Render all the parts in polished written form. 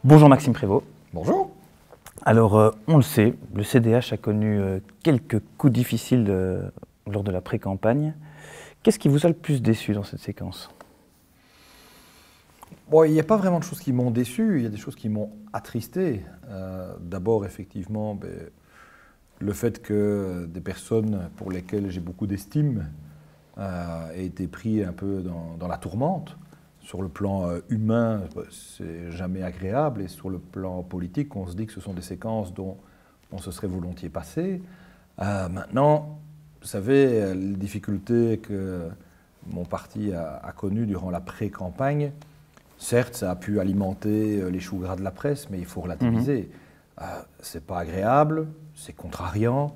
Bonjour Maxime Prévost. Bonjour. Alors, on le sait, le CDH a connu quelques coups difficiles lors de la pré-campagne. Qu'est-ce qui vous a le plus déçu dans cette séquence? Bon, il n'y a pas vraiment de choses qui m'ont déçu, il y a des choses qui m'ont attristé. D'abord, effectivement, le fait que des personnes pour lesquelles j'ai beaucoup d'estime aient été pris un peu dans la tourmente. Sur le plan humain, c'est jamais agréable, et sur le plan politique, on se dit que ce sont des séquences dont on se serait volontiers passé. Maintenant, vous savez, les difficultés que mon parti a connues durant la pré-campagne, certes, ça a pu alimenter les choux gras de la presse, mais il faut relativiser. C'est pas agréable, c'est contrariant,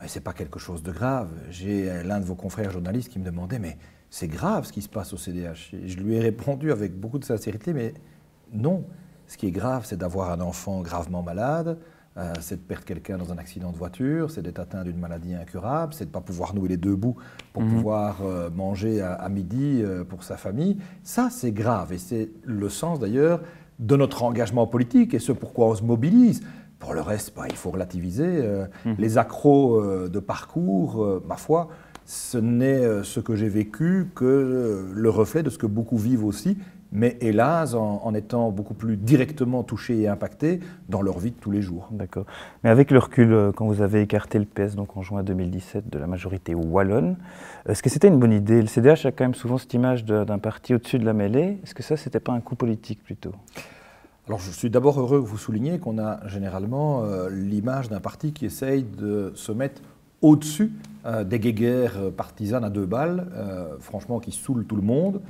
mais c'est pas quelque chose de grave. J'ai l'un de vos confrères journalistes qui me demandait, mais c'est grave ce qui se passe au CDH. Et je lui ai répondu avec beaucoup de sincérité, mais non. Ce qui est grave, c'est d'avoir un enfant gravement malade, c'est de perdre quelqu'un dans un accident de voiture, c'est d'être atteint d'une maladie incurable, c'est de ne pas pouvoir nouer les deux bouts pour pouvoir manger à midi pour sa famille. Ça, c'est grave. Et c'est le sens, d'ailleurs, de notre engagement politique et ce pourquoi on se mobilise. Pour le reste, il faut relativiser. Les accros de parcours, ma foi, ce n'est ce que j'ai vécu que le reflet de ce que beaucoup vivent aussi, mais hélas, en étant beaucoup plus directement touchés et impactés dans leur vie de tous les jours. D'accord. Mais avec le recul, quand vous avez écarté le PS donc en juin 2017 de la majorité wallonne, est-ce que c'était une bonne idée? Le CDH a quand même souvent cette image d'un parti au-dessus de la mêlée. Est-ce que ça, c'était pas un coup politique plutôt? Alors, je suis d'abord heureux que vous souligniez qu'on a généralement l'image d'un parti qui essaye de se mettre au-dessus des guéguerres partisanes à deux balles, franchement, qui saoulent tout le monde,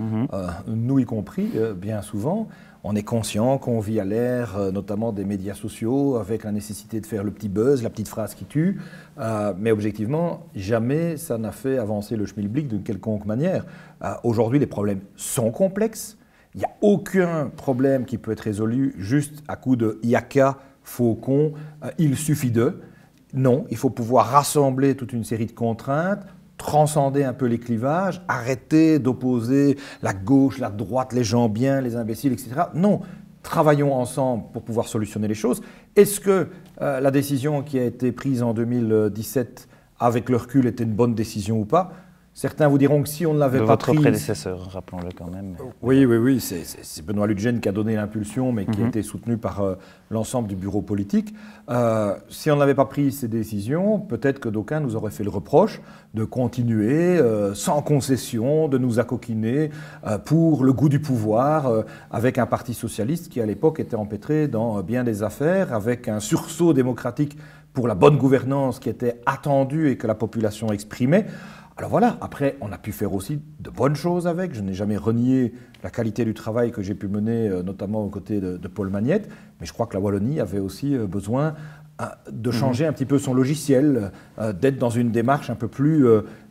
nous y compris, bien souvent. On est conscient qu'on vit à l'ère, notamment des médias sociaux, avec la nécessité de faire le petit buzz, la petite phrase qui tue. Mais objectivement, jamais ça n'a fait avancer le schmilblick d'une quelconque manière. Aujourd'hui, les problèmes sont complexes. Il n'y a aucun problème qui peut être résolu juste à coup de yaka, faucon, il suffit de. Non, il faut pouvoir rassembler toute une série de contraintes, transcender un peu les clivages, arrêter d'opposer la gauche, la droite, les gens bien, les imbéciles, etc. Non, travaillons ensemble pour pouvoir solutionner les choses. Est-ce que la décision qui a été prise en 2017 avec le recul était une bonne décision ou pas? Certains vous diront que si on ne l'avait pas prise... Votre prédécesseur, rappelons-le quand même. Oui, c'est Benoît Lutgen qui a donné l'impulsion, mais qui a été soutenu par l'ensemble du bureau politique. Si on n'avait pas pris ces décisions, peut-être que d'aucuns nous auraient fait le reproche de continuer sans concession, de nous accoquiner pour le goût du pouvoir, avec un parti socialiste qui à l'époque était empêtré dans bien des affaires, avec un sursaut démocratique pour la bonne gouvernance qui était attendu et que la population exprimait. Alors voilà, après, on a pu faire aussi de bonnes choses avec. Je n'ai jamais renié la qualité du travail que j'ai pu mener, notamment aux côtés de Paul Magnette, mais je crois que la Wallonie avait aussi besoin de changer un petit peu son logiciel, d'être dans une démarche un peu plus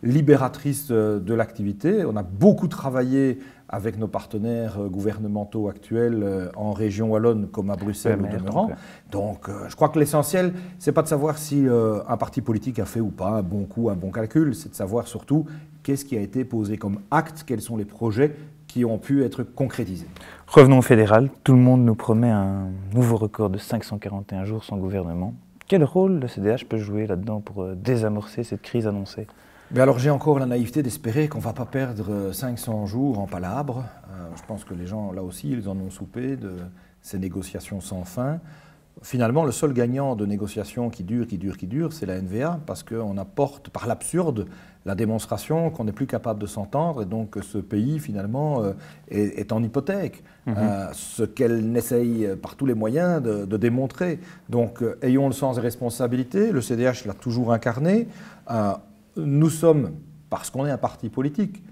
libératrice de l'activité. On a beaucoup travaillé avec nos partenaires gouvernementaux actuels en région wallonne comme à Bruxelles au demeurant. Donc je crois que l'essentiel, c'est pas de savoir si un parti politique a fait ou pas un bon coup, un bon calcul, c'est de savoir surtout qu'est-ce qui a été posé comme acte, quels sont les projets qui ont pu être concrétisés. Revenons au fédéral. Tout le monde nous promet un nouveau record de 541 jours sans gouvernement. Quel rôle le CDH peut jouer là-dedans pour désamorcer cette crise annoncée? Mais alors j'ai encore la naïveté d'espérer qu'on ne va pas perdre 500 jours en palabres. Je pense que les gens, là aussi, ils en ont soupé de ces négociations sans fin. Finalement, le seul gagnant de négociations qui durent, c'est la NVA, parce qu'on apporte par l'absurde la démonstration qu'on n'est plus capable de s'entendre et donc que ce pays, finalement, est en hypothèque. Ce qu'elle n'essaye par tous les moyens de démontrer. Donc, ayons le sens des responsabilités. Le CDH l'a toujours incarné. Nous sommes, parce qu'on est un parti politique,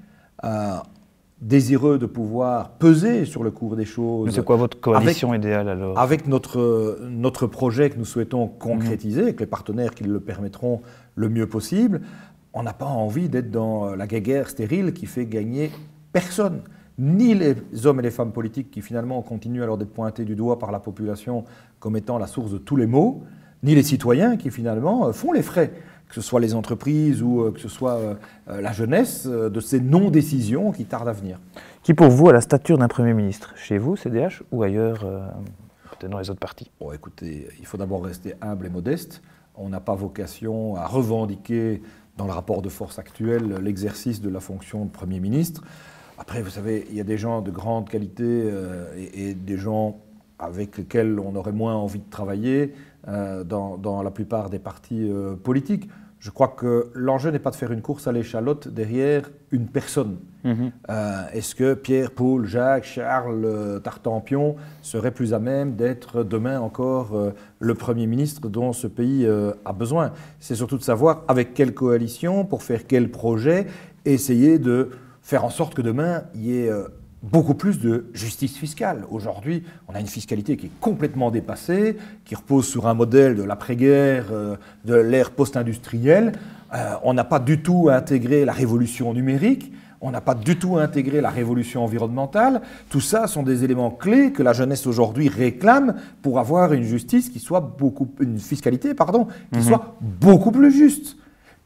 désireux de pouvoir peser sur le cours des choses. Mais c'est quoi votre coalition idéale alors? Avec notre projet que nous souhaitons concrétiser, avec les partenaires qui le permettront le mieux possible, on n'a pas envie d'être dans la guéguerre stérile qui fait gagner personne. Ni les hommes et les femmes politiques qui finalement continuent alors d'être pointés du doigt par la population comme étant la source de tous les maux, ni les citoyens qui finalement font les frais, que ce soit les entreprises ou que ce soit la jeunesse, de ces non-décisions qui tardent à venir. Qui pour vous a la stature d'un Premier ministre? Chez vous, CDH, ou ailleurs peut-être dans les autres partis? Bon, écoutez, il faut d'abord rester humble et modeste. On n'a pas vocation à revendiquer dans le rapport de force actuel l'exercice de la fonction de Premier ministre. Après, vous savez, il y a des gens de grande qualité et des gens avec lesquels on aurait moins envie de travailler dans la plupart des partis politiques. Je crois que l'enjeu n'est pas de faire une course à l'échalote derrière une personne. Est-ce que Pierre, Paul, Jacques, Charles, Tartampion seraient plus à même d'être demain encore le Premier ministre dont ce pays a besoin? C'est surtout de savoir avec quelle coalition, pour faire quel projet, essayer de faire en sorte que demain, il y ait beaucoup plus de justice fiscale. Aujourd'hui, on a une fiscalité qui est complètement dépassée, qui repose sur un modèle de l'après-guerre, de l'ère post-industrielle. On n'a pas du tout intégré la révolution numérique, on n'a pas du tout intégré la révolution environnementale. Tout ça sont des éléments clés que la jeunesse aujourd'hui réclame pour avoir une justice qui soit une fiscalité, pardon, qui soit beaucoup plus juste.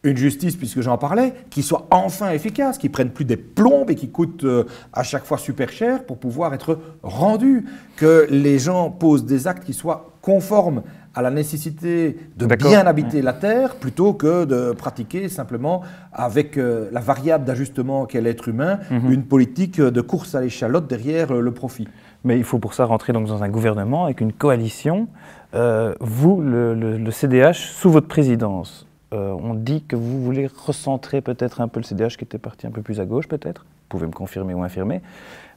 Une justice, puisque j'en parlais, qui soit enfin efficace, qui prenne plus des plombes et qui coûte à chaque fois super cher pour pouvoir être rendue. Que les gens posent des actes qui soient conformes à la nécessité de bien habiter la terre, plutôt que de pratiquer simplement avec la variable d'ajustement qu'est l'être humain, une politique de course à l'échalote derrière le profit. Mais il faut pour ça rentrer donc dans un gouvernement avec une coalition. Vous, le CDH, sous votre présidence, on dit que vous voulez recentrer peut-être un peu le CDH qui était parti un peu plus à gauche peut-être. Vous pouvez me confirmer ou infirmer.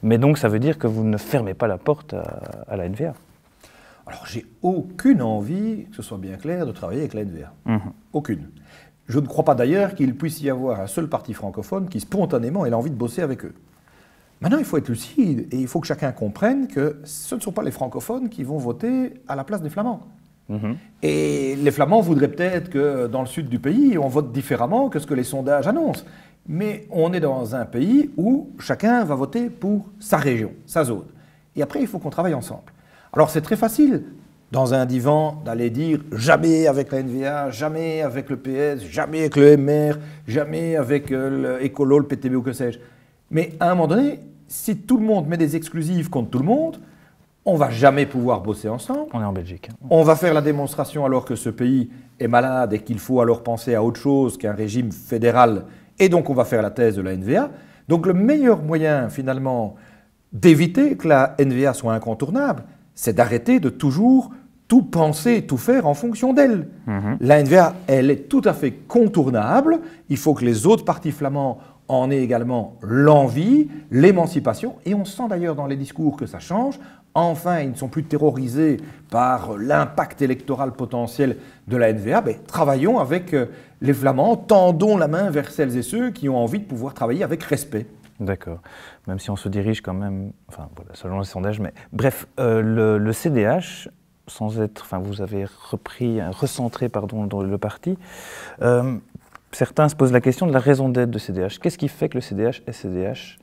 Mais donc ça veut dire que vous ne fermez pas la porte à la NVA. Alors j'ai aucune envie, que ce soit bien clair, de travailler avec la NVA. Aucune. Je ne crois pas d'ailleurs qu'il puisse y avoir un seul parti francophone qui spontanément ait l'envie de bosser avec eux. Maintenant, il faut être lucide et il faut que chacun comprenne que ce ne sont pas les francophones qui vont voter à la place des Flamands. Et les Flamands voudraient peut-être que dans le sud du pays, on vote différemment que ce que les sondages annoncent. Mais on est dans un pays où chacun va voter pour sa région, sa zone. Et après, il faut qu'on travaille ensemble. Alors c'est très facile, dans un divan, d'aller dire jamais avec la NVA, jamais avec le PS, jamais avec le MR, jamais avec l'Écolo, le PTB ou que sais-je. Mais à un moment donné, si tout le monde met des exclusives contre tout le monde, on ne va jamais pouvoir bosser ensemble. On est en Belgique. On va faire la démonstration alors que ce pays est malade et qu'il faut alors penser à autre chose qu'un régime fédéral. Et donc on va faire la thèse de la NVA. Donc le meilleur moyen finalement d'éviter que la NVA soit incontournable, c'est d'arrêter de toujours tout penser, tout faire en fonction d'elle. La NVA, elle est tout à fait contournable. Il faut que les autres partis flamands en aient également l'envie, l'émancipation. Et on sent d'ailleurs dans les discours que ça change. Enfin, ils ne sont plus terrorisés par l'impact électoral potentiel de la NVA. Ben, travaillons avec les Flamands, tendons la main vers celles et ceux qui ont envie de pouvoir travailler avec respect. D'accord. Même si on se dirige quand même, enfin, voilà, selon les sondages, mais bref, le CDH, sans être, enfin, vous avez recentré, pardon, dans le parti. Certains se posent la question de la raison d'être de CDH. Qu'est-ce qui fait que le CDH est CDH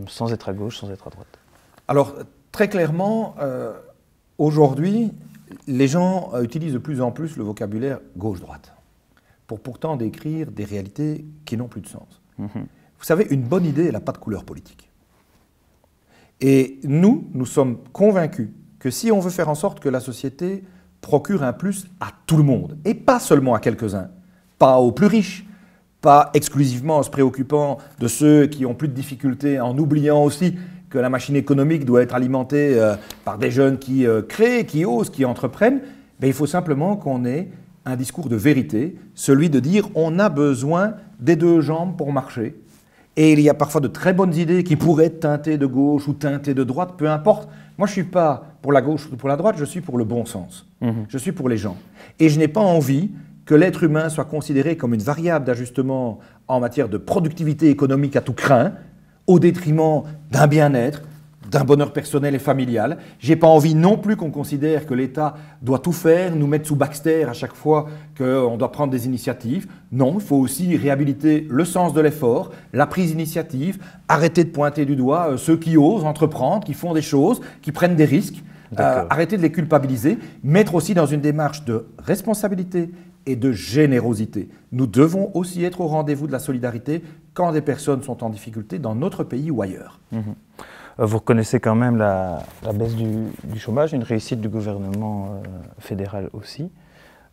sans être à gauche, sans être à droite? Alors, très clairement, aujourd'hui, les gens utilisent de plus en plus le vocabulaire gauche-droite pour pourtant décrire des réalités qui n'ont plus de sens. Vous savez, une bonne idée, elle n'a pas de couleur politique. Et nous sommes convaincus que si on veut faire en sorte que la société procure un plus à tout le monde, et pas seulement à quelques-uns, pas aux plus riches, pas exclusivement en se préoccupant de ceux qui ont plus de difficultés, en oubliant aussi que la machine économique doit être alimentée par des jeunes qui créent, qui osent, qui entreprennent, mais il faut simplement qu'on ait un discours de vérité, celui de dire on a besoin des deux jambes pour marcher. Et il y a parfois de très bonnes idées qui pourraient être teintées de gauche ou teintées de droite, peu importe. Moi, je ne suis pas pour la gauche ou pour la droite, je suis pour le bon sens. Je suis pour les gens. Et je n'ai pas envie que l'être humain soit considéré comme une variable d'ajustement en matière de productivité économique à tout crin, au détriment d'un bien-être, d'un bonheur personnel et familial. Je n'ai pas envie non plus qu'on considère que l'État doit tout faire, nous mettre sous Baxter à chaque fois qu'on doit prendre des initiatives. Non, il faut aussi réhabiliter le sens de l'effort, la prise d'initiative, arrêter de pointer du doigt ceux qui osent entreprendre, qui font des choses, qui prennent des risques, arrêter de les culpabiliser, mettre aussi dans une démarche de responsabilité et de générosité. Nous devons aussi être au rendez-vous de la solidarité quand des personnes sont en difficulté dans notre pays ou ailleurs. Vous reconnaissez quand même la baisse du chômage, une réussite du gouvernement fédéral aussi.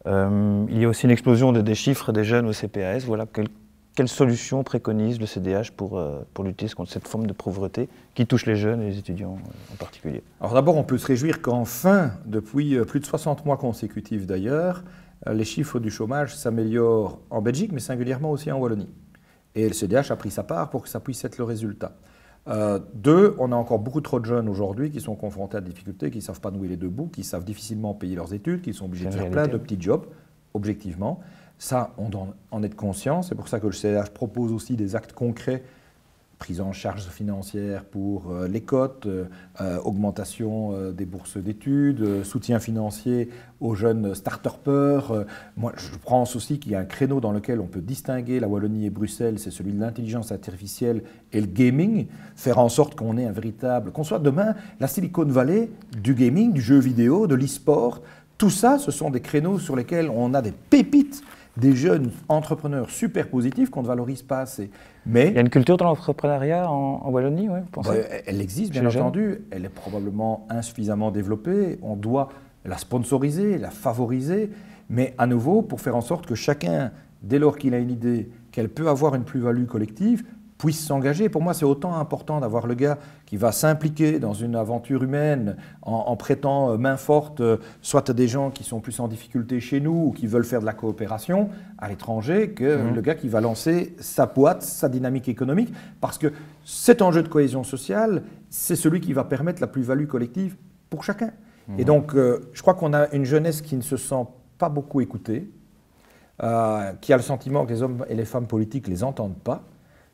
Il y a aussi une explosion des chiffres des jeunes au CPAS. Voilà, quelle solution préconise le CDH pour lutter contre cette forme de pauvreté qui touche les jeunes et les étudiants en particulier? Alors d'abord, on peut se réjouir qu'enfin, depuis plus de 60 mois consécutifs d'ailleurs, les chiffres du chômage s'améliorent en Belgique, mais singulièrement aussi en Wallonie. Et le CDH a pris sa part pour que ça puisse être le résultat. Deux, on a encore beaucoup trop de jeunes aujourd'hui qui sont confrontés à des difficultés, qui ne savent pas nouer les deux bouts, qui savent difficilement payer leurs études, qui sont obligés de faire plein de petits jobs, objectivement. Ça, on doit en être conscient. C'est pour ça que le CDH propose aussi des actes concrets, prise en charge financière pour les cotes, augmentation des bourses d'études, soutien financier aux jeunes start-upers. Moi, je pense aussi qu'il y a un créneau dans lequel on peut distinguer la Wallonie et Bruxelles, c'est celui de l'intelligence artificielle et le gaming, faire en sorte qu'on ait un véritable, qu'on soit demain la Silicon Valley du gaming, du jeu vidéo, de l'e-sport. Tout ça, ce sont des créneaux sur lesquels on a des pépites, des jeunes entrepreneurs super positifs qu'on ne valorise pas assez. Mais il y a une culture de l'entrepreneuriat en Wallonie, oui, vous pensez? Elle existe, bien entendu. Elle est probablement insuffisamment développée. On doit la sponsoriser, la favoriser. Mais à nouveau, pour faire en sorte que chacun, dès lors qu'il a une idée, qu'elle peut avoir une plus-value collective, puisse s'engager. Pour moi, c'est autant important d'avoir le gars qui va s'impliquer dans une aventure humaine en prêtant main forte, soit à des gens qui sont plus en difficulté chez nous ou qui veulent faire de la coopération à l'étranger, que le gars qui va lancer sa boîte, sa dynamique économique. Parce que cet enjeu de cohésion sociale, c'est celui qui va permettre la plus-value collective pour chacun. Et donc, je crois qu'on a une jeunesse qui ne se sent pas beaucoup écoutée, qui a le sentiment que les hommes et les femmes politiques ne les entendent pas.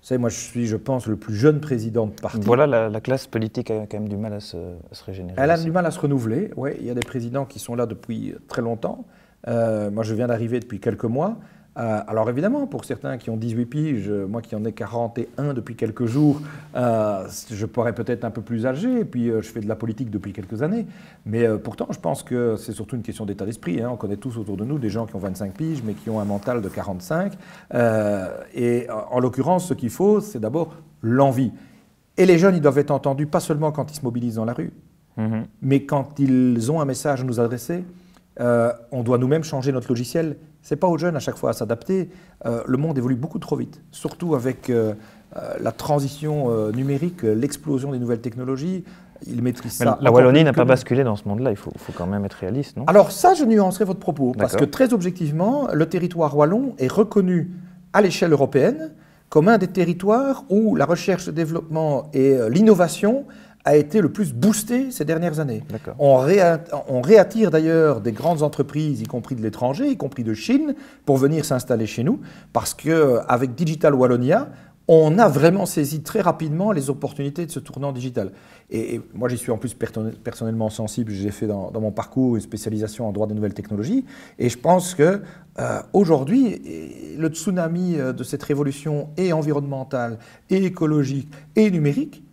Vous savez, moi, je suis, je pense, le plus jeune président de parti. Voilà, la classe politique a quand même du mal à se régénérer. Elle a du mal à se renouveler, oui. Il y a des présidents qui sont là depuis très longtemps. Moi, je viens d'arriver depuis quelques mois. Alors évidemment, pour certains qui ont 18 piges, moi qui en ai 41 depuis quelques jours, je pourrais peut-être un peu plus âgé, et puis je fais de la politique depuis quelques années. Mais pourtant, je pense que c'est surtout une question d'état d'esprit. On connaît tous autour de nous des gens qui ont 25 piges, mais qui ont un mental de 45. Et en l'occurrence, ce qu'il faut, c'est d'abord l'envie. Et les jeunes, ils doivent être entendus, pas seulement quand ils se mobilisent dans la rue, mais quand ils ont un message à nous adresser. On doit nous-mêmes changer notre logiciel. Ce n'est pas aux jeunes à chaque fois à s'adapter. Le monde évolue beaucoup trop vite, surtout avec la transition numérique, l'explosion des nouvelles technologies. Ils maîtrisent ça. La Wallonie n'a pas basculé dans ce monde-là, il faut quand même être réaliste, non? Alors ça, je nuancerai votre propos, parce que très objectivement, le territoire wallon est reconnu à l'échelle européenne comme un des territoires où la recherche, le développement et l'innovation a été le plus boosté ces dernières années. On réattire d'ailleurs des grandes entreprises, y compris de l'étranger, y compris de Chine, pour venir s'installer chez nous, parce qu'avec Digital Wallonia, on a vraiment saisi très rapidement les opportunités de ce tournant digital. Et moi, j'y suis en plus personnellement sensible. J'ai fait dans mon parcours une spécialisation en droit des nouvelles technologies. Et je pense qu'aujourd'hui, le tsunami de cette révolution et environnementale, et écologique, et numérique,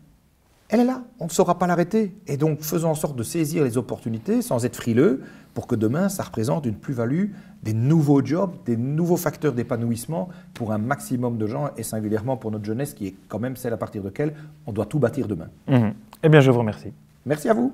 elle est là, on ne saura pas l'arrêter. Et donc, faisons en sorte de saisir les opportunités sans être frileux pour que demain, ça représente une plus-value, des nouveaux jobs, des nouveaux facteurs d'épanouissement pour un maximum de gens et singulièrement pour notre jeunesse qui est quand même celle à partir de laquelle on doit tout bâtir demain. Eh bien, je vous remercie. Merci à vous.